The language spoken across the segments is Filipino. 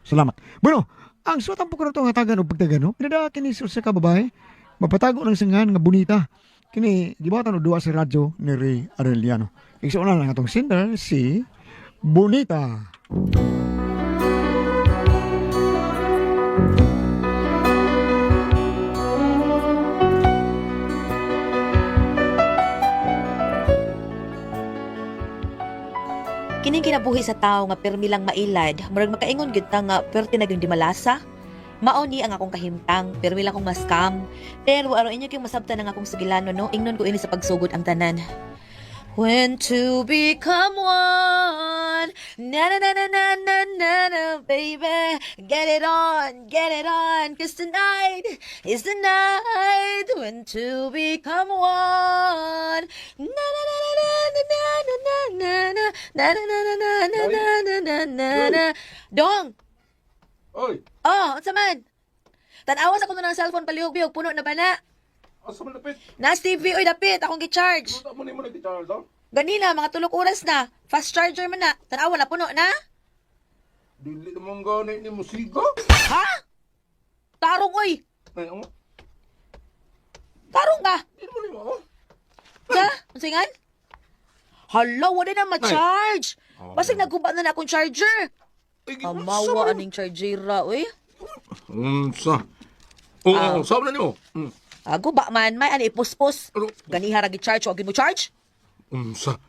Salamat. Bueno, ang suwatang po ko na ito nga tagan o pagtagan, no? Pinada kini sa kababae, mapatago ng singan nga bonita. Kini, gibatan o duwa sa radyo ni Ray Arellano. Iksauna lang atong singer, si Bonita. Kining kinabuhi sa tao nga permi lang mailad, murag makaingon gyud ta nga perti na gyud di malasa. Mao ni ang akong kahimtang, permi lang akong maskam. Pero araw inyo kayong masabtan ang akong sugilano no, ingnon ko ini sa pagsugod ang tanan. When to become one, na na na na na na na na, baby, get it on, 'cause tonight is the night when to become one. Na na na na na na na na na na na na na na na na na na na na. Dong! Oy, Oh, unsa man? Tanawas ako na ng cellphone palihog-bihog, puno na ba na? asa man lapit? Nas TV, oy dapit, akong gi-charge. Ano mo nag-charge, ha? Ganina, mga 3 oras na. Fast charger man na. Tanawa na, puno na. Dili naman ganit ni musiga. Ha? Tarong, oy! Ay, ano? Tarong ka! Di naman mo, ha? Ka? Ang singan? Hala, wala na ma-charge. Ay. Basig naguba na akong charger. Ay, Amawa aning chargera, oy. Unsa? Oo, saan na niyo? Guba man, may ani ipuspos. Ano? Ganiha ragi charge, wag mo charge. Unsa?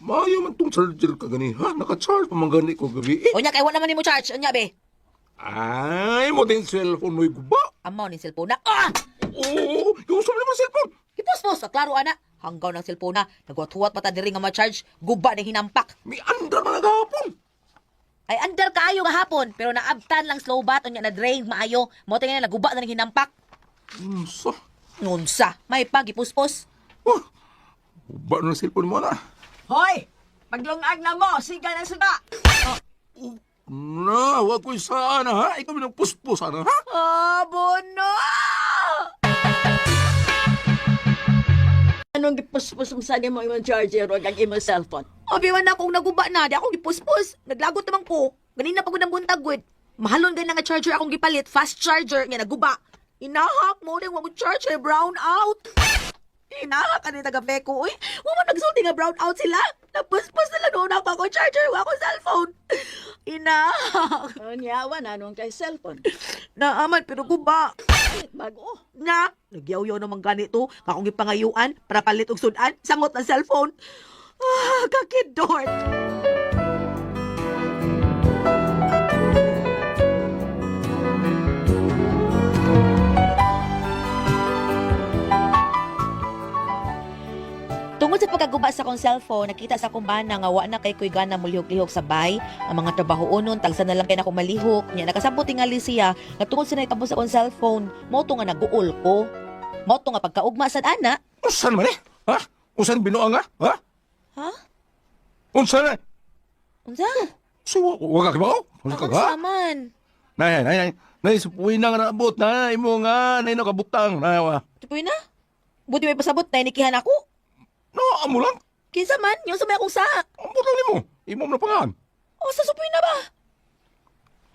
Maayo man tong charger ka gani, ha? Naka-charge pa man gani ko gabi. Unya, kay wala naman ni mo charge. Unya, be. Ay, mo din cellphone mo'y guba. Amaw ni cellphone na. Ah! Oo, yung saan naman cellphone? Ipuspos, klaro ana. Hanggaw ng cellphone na. Nagwat-huwat mata diri nga ma-charge. Guba ng hinampak. May andra man nagahapon. Ay, under kaayo nga hapon, pero naabtan lang slow bat, unya na drain, maayo. Mo tingin na naguba na ng hinampak. Unsa? Ngunsa, may pagipuspos. Oh, guba na ng cellphone mo na. Hoy! Paglungag na mo, siga na suga! Na, wag ko sana, ha? Ikaw may nagpuspos, sana, ha? Abono! Anong gipuspos mo sa mo imong charger o ang imong cellphone? Obiwan na akong naguba na, di akong gipuspos. Naglagot naman ko. Ganina pagod ang buntag, good. Mahalon ganyan nga charger akong gipalit, fast charger, nga naguba. Inahak mo rin, wag mo charger, brown out. Inahak ka ni taga-beko, uy. Wag mo nagsulti nga brown out sila. Napuspos na lang noon ako charger, wag ako cellphone. Inahak. Nyawa na anong kay cellphone. Naaman, pero guba. Bago. Nga, nagyaw-yaw naman ganito. Kakong ipangayuan, para palit og sudan, sangot ng cellphone. Ah, kakidort. Tungod sa pagkaguba sa akong cellphone, nakita sa akong bana nga wa na kay kuy gana mulihok-lihok sa bay. Ang mga trabahoonon tagsa na lang kay nako malihok. Nya nakasabot tingali siya nga tungod sa naitabo sa akong cellphone, mo to nga naguol ko. Mo to nga pagkaugma sad ana. Usan man eh? Ha? Usan binuang nga? Ha? Ha? Unsan eh? Unsa? So, wag ka ba? Wag ka Unsa ba? man? Nay, supuin na nga naabot. Nay, mo nga. Nay, nakabutang. Nay, wa. Tupoy na? Buti may pasabot na inikihan ako. No, amo lang. Kinsa man, yung sa may akong sak. Amo lang ni mo. Imo mo na pangan. O, sa supoy na ba?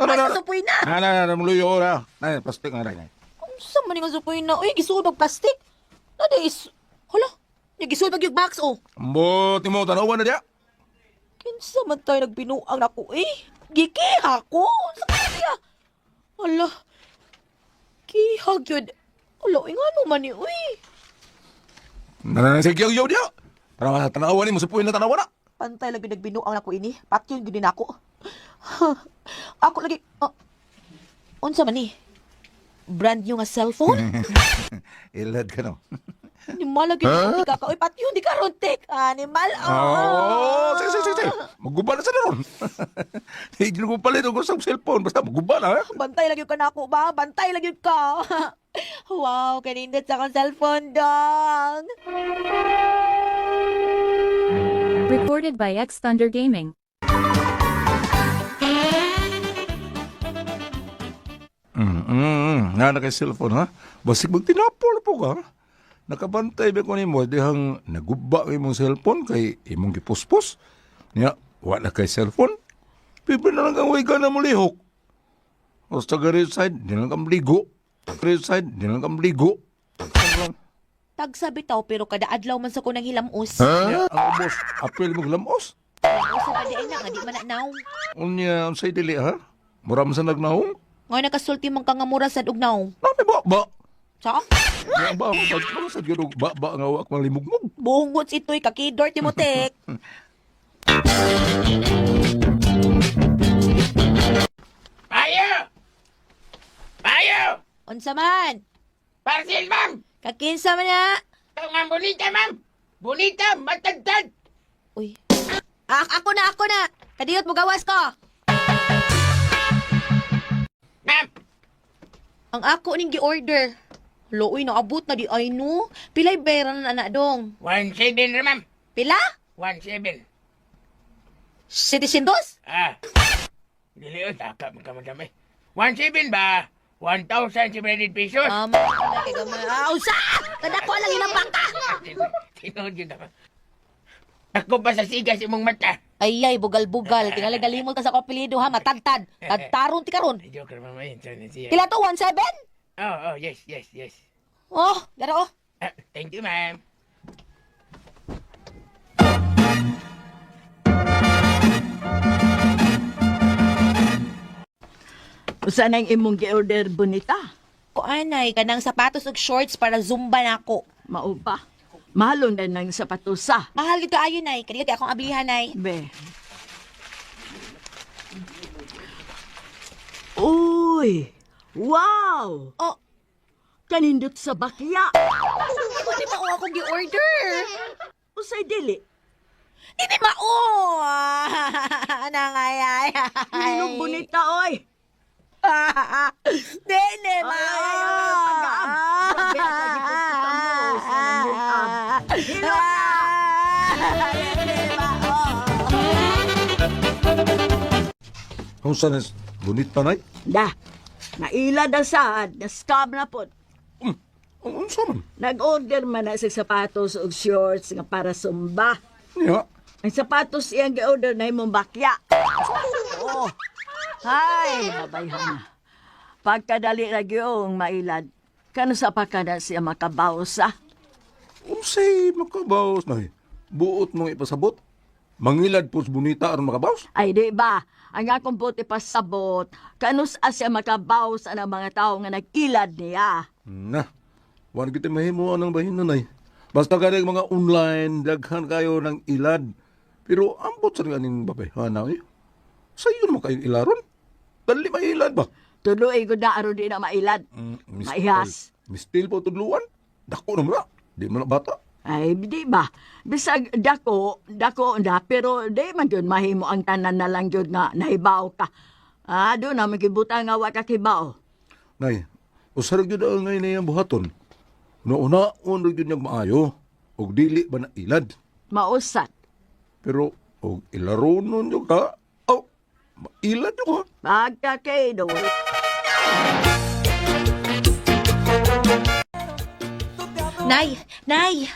Sa supoy na. Muluyo na. Nay, plastic nga, nay. Unsa man nga supoy na? Uy, gisuod og plastic. Nada is... Hala, yung gisuod og yung box, oh. Ambot ni mo, tanawan na diya. Kinsa man tayo nagbinuang ako, eh. Gikiha ko. Sa kanya. Hala. Kihag yun. Hala, ingano man ni, uy. Nananasig yaw diya. Tanawan ni mo, supuin na tanawan na. Pantay lagi nagbinuang ako ini. Patyon gini nako. Ako lagi... unsa man ni? Brand new nga cellphone? Ilad ka no. Animal lagi huh? Di ka ka. Uy, patyon, di ka rontek. Animal, Oh, sige. Maguba na sa naron. Hindi ko palit ako sa cellphone. Basta maguba na, ha? Bantay lagi ka nako ba? Bantay lagi ka. Wow, kanindot sa akong cellphone, dong. Recorded by X Thunder Gaming. Nga na kay cellphone, ha? Basig magtinapol po ka, ha? Nakabantay ba ko ni mo, dihang naguba imong cellphone kay imong gipuspos. Niya, wala kay cellphone. Pipi na lang kang way ka na mulihok. O sa grid side, di lang kang maligo. Grid side, di lang kang maligo. Tagsa bitaw pero kada adlaw man sa ko nang hilamos. Ang ubos, apel mo lamos. Usa pa di ay na nga di man na naw. Unya, unsay dili ha? Muram sa nagnahong? Ngayon nakasulti man ka nga mura sa ugnaw. Nami ba? Sa? Nga ba? Sa gano'ng ba nga wak malimugmog? Bungot ito'y kakidor Timotek. Payo! Payo! Unsa man? Parcel, ma'am! Kakinsa man na? Ito nga bonita, ma'am! Bonita, matagtad! Uy. Ako na. Kadiyot mo gawas ko. Ma'am! Ang ako ning gi-order. Looy, naabot na di ay no. Pilay bayaran na anak dong. 1.7 na, ma'am! Pila? 1.7. Sitisindos? Ah. Dili yun, taka magkamadami. 1.7 ba? 1,700 pesos. Kay gamay. Usa! Kadako lang ilang bangka. Tinood yun naman. Ako ba sa sigas imong mata? Ay, bugal-bugal. Tingalagalimol ka sa kapilido ha, matagtad. Tagtaron ti karon. Ay, joke naman yun. Sorry, siya. Pila to, 1.7? Oh, yes. Oh, dara oh. Thank you, ma'am. Usa nang imong gi-order bonita? Kuanay, kanang sapatos ug shorts para zumba na ako. Mao ba? Mahalo na ng sapatusa. Mahal gito ayo nay, kaniya akong ablihan nay. Be. Uy! Wow! Oh, Kanindot sa bakya. di mao akong gi-order. Usay dili. Hindi mao. Nangayay. Anong bonita, oy? Dili mao. pag-aam. Grabe, nagipot kita mo. Sanang yung am. Hilot Dili mao. Kung saan bonita na? Da. Naila na saad. Na-scam na po. Ang saan? Nag-order man na sa sapatos o shorts nga para sumba. Nga. Ang sapatos iyang gi-order na imong bakya. Oh. Hay, babayhan na. Pagkadali na yung mailad, kano sa pa ka na siya makabawas ah? Unsay makabaws na buot mong ipasabot. Mangilad po sa bonita aron makabaws. Ay di ba, ang akong puti pasabot, kanus siya makabawas ang mga tao nga nagkilad niya. Na, wala kita mahimo anang bahin nun ay. Basta ka mga online, daghan kayo ng ilad. Pero ambot sa nga ning babay, hana eh. Sa iyo naman kayong ilaron. Dali may ilad ba? Tuloy ko na aron di na mailad. Maihas. Mistil po tudluan. Dako naman na. Di mo na bata. Ay, di ba? Bisag dako na, pero di man yun mahimo ang tanan na lang yun nga nahibaw ka. Doon na magkibuta nga wa kakibaw. Nay, usarag yun ang ngayon na yung buhaton. Una-una yun niyang maayo. Og dili ba na ilad. Mausat. Pero, og ilaro nun yung ka. Oh, mailad yung ha. Pagkakido. Nay.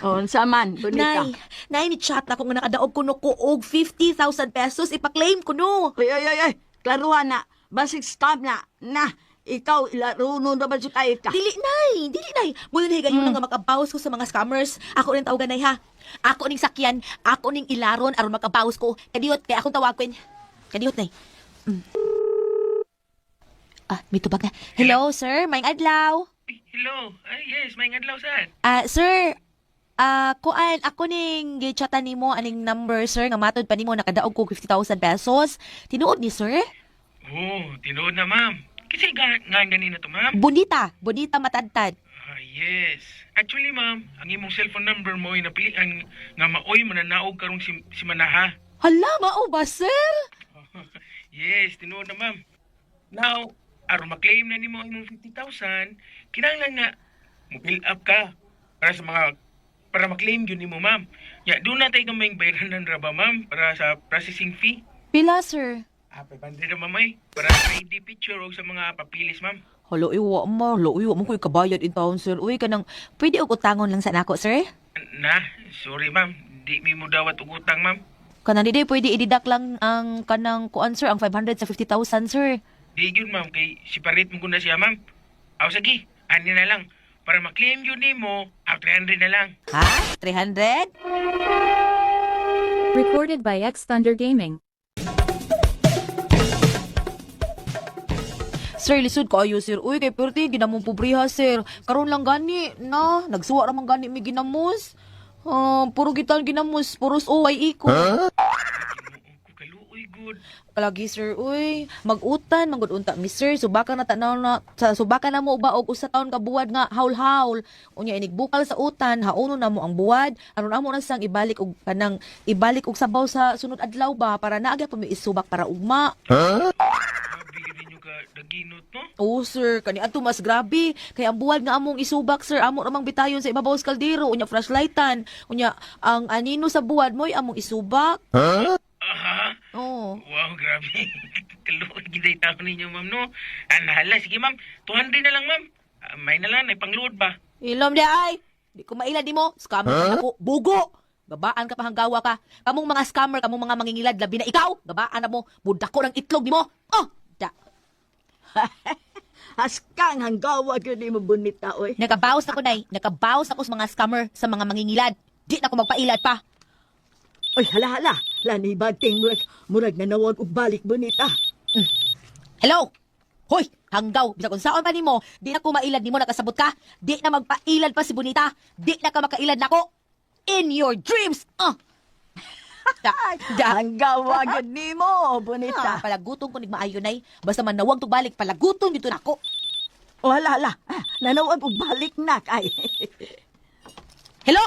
Unsa man, bonita. Nay, ni chat na kung nakadaog kuno ko og 50,000 pesos ipa-claim kuno. Ay. Klaruhan na. Basig scam na. Na, ikaw ilaruno na ba siya kayo ka? Dili nay. Muna na higayon nga makabawas ko sa mga scammers. Ako ning tawagan nay ha. Ako ning sakyan, ako ning ilaron aron makabawas ko. Kadiyot kay akong tawagin. Kadiyot nay. May tubag na. Hello, sir. Maayong adlaw. Hello. Ay, yes, may ngadlaw saan? Sir, kuan ako ning gichatan nimo aning number sir nga matod pa nimo nakadaog ko 50,000 pesos. Tinuod ni sir? Oh, tinood na, ma'am. Kasi nga ganina to, ma'am. Bonita matadtad. Yes. Actually, ma'am, ang imong cellphone number mo ay napilian nga maoy mananaog karong si Manaha. Hala, mao ba sir? Yes, tinood na, ma'am. Now, aron maklaim na nimo ang imong 50,000, kinahanglan nga mo-fill up ka para maklaim yun nimo, ma'am. Ya, doon na tayo kamayang bayaran ra ba, ma'am, para sa processing fee. Pila sir? 500 na, ma'am, ay. Para sa ID picture o sa mga papilis, ma'am. Hala, iwa mo ko'y kabayad in town sir. Uy, kanang pwede og utangon lang sa nako sir? Na, sorry, ma'am. Di mi mo dawat og utang, ma'am. Kanang di pwede i-deduct lang ang kanang kuan sir, ang 500 sa 50,000 sir. Di yun, ma'am. Kay separate mo ko na siya, ma'am. Aw, sige. Ani na lang. Para maklaim yun mo, 300 na lang. Ha? 300? Recorded by X Thunder Gaming. Sir, lisod kayo sir. Uy, kay perti, ginamong pobriha sir. Karon lang gani, na. Nagsuwa ramang gani may ginamos. Puro gitan ginamos, puros uway iko. Ko kaluoy, good. Kalagi sir, uy, mag-utan, magudunta mi sir, subakan na tanaw na, subakan na mo ba og usa taon ka buwad nga haul-haul. Unya inigbukal sa utan, hauno na mo ang buwad, aron amo na sang ibalik og kanang ibalik og sabaw sa sunod adlaw ba para naagya pa mi isubak para ugma. Grabe ka ninyo ka daginot, no? Oo sir, kani ato mas grabe. Kaya ang buwad nga among isubak sir, amo ramang bitayon sa ibabaw sa kaldero, unya flashlightan, unya ang anino sa buwad mo'y among isubak. Aha. Oo. Wow, grabe. Kaluoy, giday tao ninyo, ma'am, no? Hala, sige, ma'am. 200 na lang, ma'am. May na lang, ay pangload ba? Ilom di ay. Di ko mailad di mo. Scammer ka ako. Bugo. Gabaan ka pa hanggawa ka. Kamong mga scammer, kamong mga mangingilad, labi na ikaw. Gabaan na mo. Budak ko ng itlog di mo. Oh! Da. Haskang hanggawa yun mo bonita, oy. Nakabawas ako, nay. Nakabawas ako sa mga scammer, sa mga mangingilad. Di na ako magpailad pa. Oy, hala. Lani bating murag na nawag og balik bonita. Hello? Hoy! Hanggaw. Bisa kung saan pa ni mo, di na ko mailad ni mo. Nakasabot ka. Di na magpailad pa si Bonita. Di na ka makailad na ko. In your dreams. Da. Hanggawa yun mo, bonita. Palaguton ko ni maayo, nay. Basta man nawag to balik, palaguton dito na ko. O hala. Nanawag og balik na kay. Hello?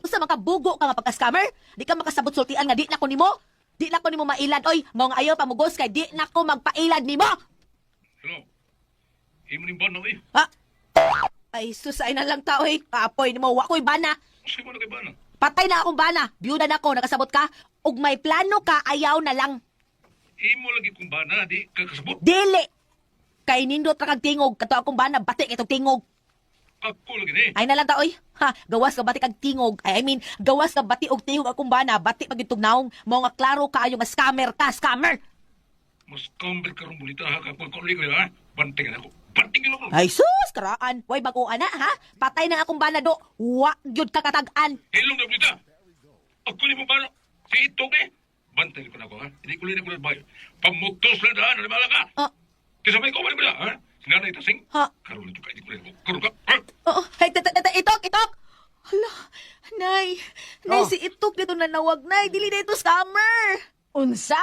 Usa makabugo ka nga pagka-scammer? Di ka makasabot sultian nga di na ko nimo? Di na ko nimo mailad oy, mao nga ayaw pamugos kay di na ko magpailad nimo. Hello? Imo ni Bana, eh. Ha? Ay susay na lang ta oy. Kapoy nimo wa ko'y bana. Sige mo na kay Bana. Patay na akong bana. Biyuda na ako, nakasabot ka. Ug may plano ka, ayaw na lang. Imo lagi kong Bana, di kakasabot. Dili. Kay nindot ra kag tingog, kato akong bana batik itong tingog. Ako lagi ni. Ay na lang ta oy. Ha, gawas ka bati kag tingog. I mean, gawas ka bati og tingog akong bana, bati pag itong naong. Mao nga klaro kaayo nga scammer ka, scammer. Mas kambil karong bulita ha, kapag kulig ko, ha? Bantingan ako. Bantingin ako. Ay sus, karaan. Way baguan na ha. Patay na akong bana do. Wa gyud ka katag-an. Ilong na bulita. Ako ni mo Bana. Si Itok, eh. Bantingin ko na ako, ha? Hindi ko linig ko na bayo. Pamutos na daan, nalimala ka. Ah. Kasabay ko, wala ko na, ha? Sinanay tasing. Ha? Karoon ito ka, hindi ko linig ko. Karoon ka, ha? Oo, hey, itok. Hala, nay. Nay, si itok dito nanawag, nay. Dili na ito scammer. Unsa?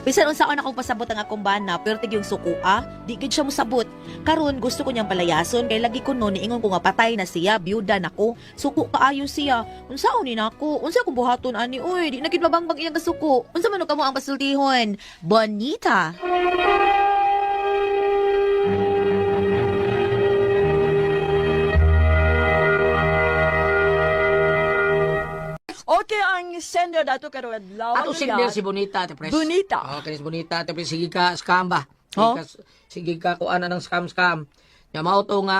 Bisan unsaon akong pasabot ang akong bana, pero tig yung sukua, di gid siya musabot. Karon gusto ko niyang palayason kay lagi ko no niingon ko nga patay na siya, biyuda nako. Suko kaayo siya. Unsaon ni nako? Unsa akong buhaton ani? Uy, di na gid mabangbang iyang kasuko. Unsa man kamo ang pasultihon? Bonita. Okay, ang sender dato karo adlaw. Ato sender si Bonita, te pres. Bonita. Oh, kanis Bonita, te pres sige ka scam ba? Oh? Sige ka ko ana ng scam. Ya mao to nga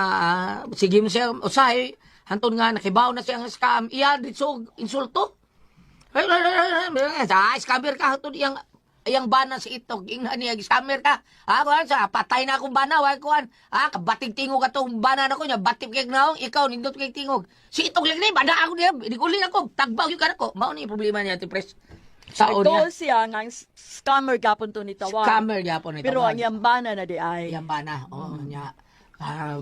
sige mo siya usahay hanton nga nakibaw na siya ang scam. Iya ditso insulto. Ay, scammer ka hanton iyang bana si Itok, ingna niya scammer ka. Kuan sa patay na akong bana, wa kuan. Kabating tingog atong bana nako nya, batip kay naong ikaw nindot kay tingog. Si Itok lang ni bana ako niya, diguli ako, tagbaw yung kanako. Mao ni problema niya ti pres. Sao Ito niya? siya nga scammer gapon to ni Tawag. Scammer gyapon ni Pero ang iyang bana na di ay. iyang bana. Oh, nya.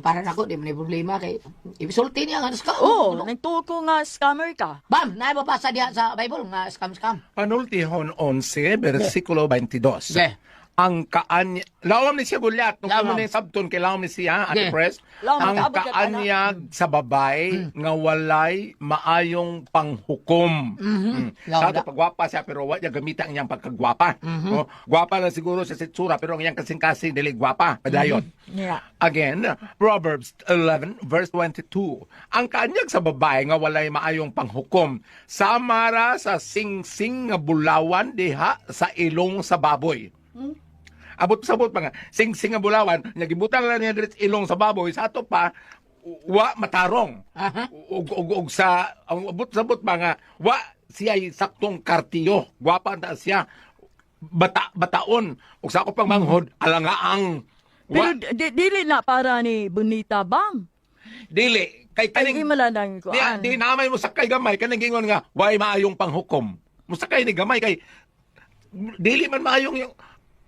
Para nako di man problema kay ibisulti niya nga scam. Oh, No? nagtuo ko nga scammer ka. Bam, naibabasa diha sa Bible nga scam. Panultihon 11, versikulo 22. Okay. Ang kaanya, lawam ni siya gulyat, nung Lawam. kuno ni sabton kay lawam ni siya, Okay. Ate Pres, Lawam, ang kaabot ka, kaanyag sa babae, nga walay maayong panghukom. Lawam Dato da. pagwapa siya, pero wa niya gamita ang iyang pagkagwapa. Oh, gwapa lang siguro sa sitsura, pero ang iyang kasing-kasing, dili gwapa, padayon. Yeah. Again, Proverbs 11 verse 22. Ang kaanyag sa babae nga walay maayong panghukom, samara sa sing-sing nga bulawan diha sa ilong sa baboy. abot-sabot pa nga, sing-sing nga bulawan, nya gibutang lang niya direct ilong sa baboy, sa ato pa, wa matarong. Aha. Ug sa, ang abot-sabot pa nga, wa siya saktong kartiyo, gwapa na siya, bataon, ug sa ako pang manghod, alangaang, Pero wa, dili na para ni Bonita bang? dili, kay Ay, kaning, malanang ko. di namay mo sakay gamay, kanang gingon nga, way maayong panghukom. Musakay ni gamay, kay, dili man maayong yung,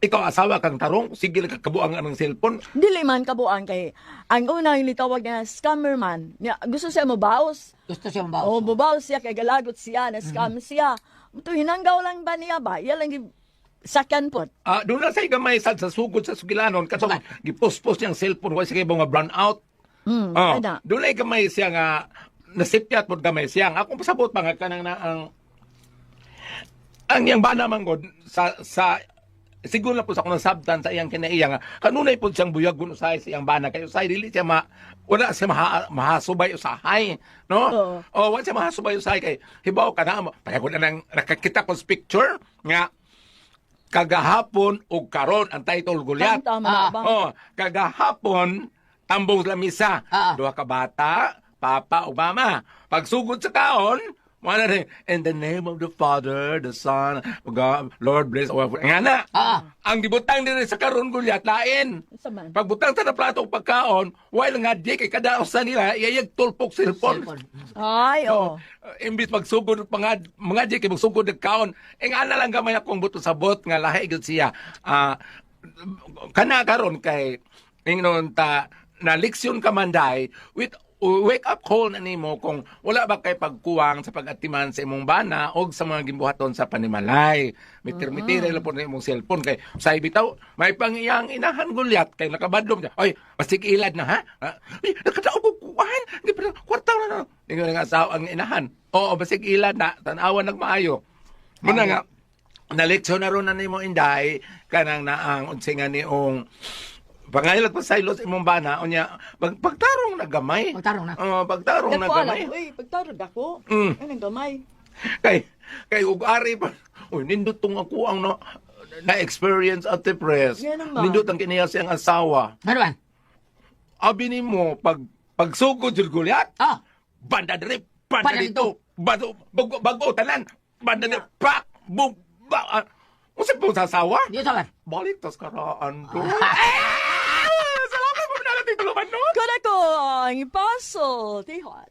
ikaw asawa kang tarong, sige lang kakabuang ng cellphone, Dili man kabuang kay ang unang nitawag nga scammer man. Gusto siya mo baos. Gusto siya mabawas. O bubaos siya kay galagot siya na scam siya. Ito hinanggaw lang ba niya ba? Iya lang sakyan po. doon na sa gamay sa sugod sa sugilanon, kaso gipost-post niyang cellphone, way sige mga brown out. Ana. Doon ay gamay siya nga, nasipyat mo gamay siya. Akong pasabot pa nga kanang na ang iyang bana manggod sa siguro na po sa akong sabtan sa iyang kinaiya nga kanunay po siyang buyagon usay sa iyang bana kayo usay dili siya wala siya mahasubay usahay no o wala siya mahasubay usahay kay hibaw ka na mo pagod na nang nakakita ko sa picture nga kagahapon ug karon ang title Goliath Tama na ba? kagahapon tambong sa misa duha ka bata papa ug mama pagsugod sa kaon wala rin, in the name of the Father, the Son, God, Lord bless our food. Nga na, ang gibutang din sa karon Goliath, lain. Sa man. Pagbutang sa na plato o pagkaon, while nga di kay kadaos sa nila, iyayag tulpok cellphone. Ay, So, imbis magsugod mga di kay magsugod ng kaon, nga na lang gamay akong buto sa bot, nga lahi gud siya. Kana karon kay, ingnon ta, na leksyon ka manday, with wake up call na nimo kung wala ba kay pagkuwang sa pag-atiman sa imong bana o sa mga gimbuhaton sa panimalay. Mitir-mitir lang po na imong cellphone kay say bitaw may pangiyang inahan Goliath kay nakabadlom siya. Oy, basig ilad na ha? Ay, nakadaog ko kuwan. Di pa kwarta na. Ingon nga asawa ang inahan. Oo, basig ilad na tan-awan nagmaayo. Muna nga na leksyon na ron na nimo inday kanang naang unsingan niong pangaylag pa sa ilos imong bana unya pagtarong na gamay. Pagtarong na. Pagtarong na Dako alam gamay. ko, pagtarod ako. Mm. Anong gamay? Kay ug ari pa. Uy nindot tong ako ang na experience at the press. Yan naman. Nindot ang kiniya siyang asawa. Ano man? Abi nimo pagsugod jud Goliath. Banda diri, banda Banda dito. Bago tanan. Banda diri pak bum ba. Unsa po sa asawa? Di sa man. Balik tas karaan ko. Salamat po na natin tuluman no. Kada ko ang ipaso, tihon.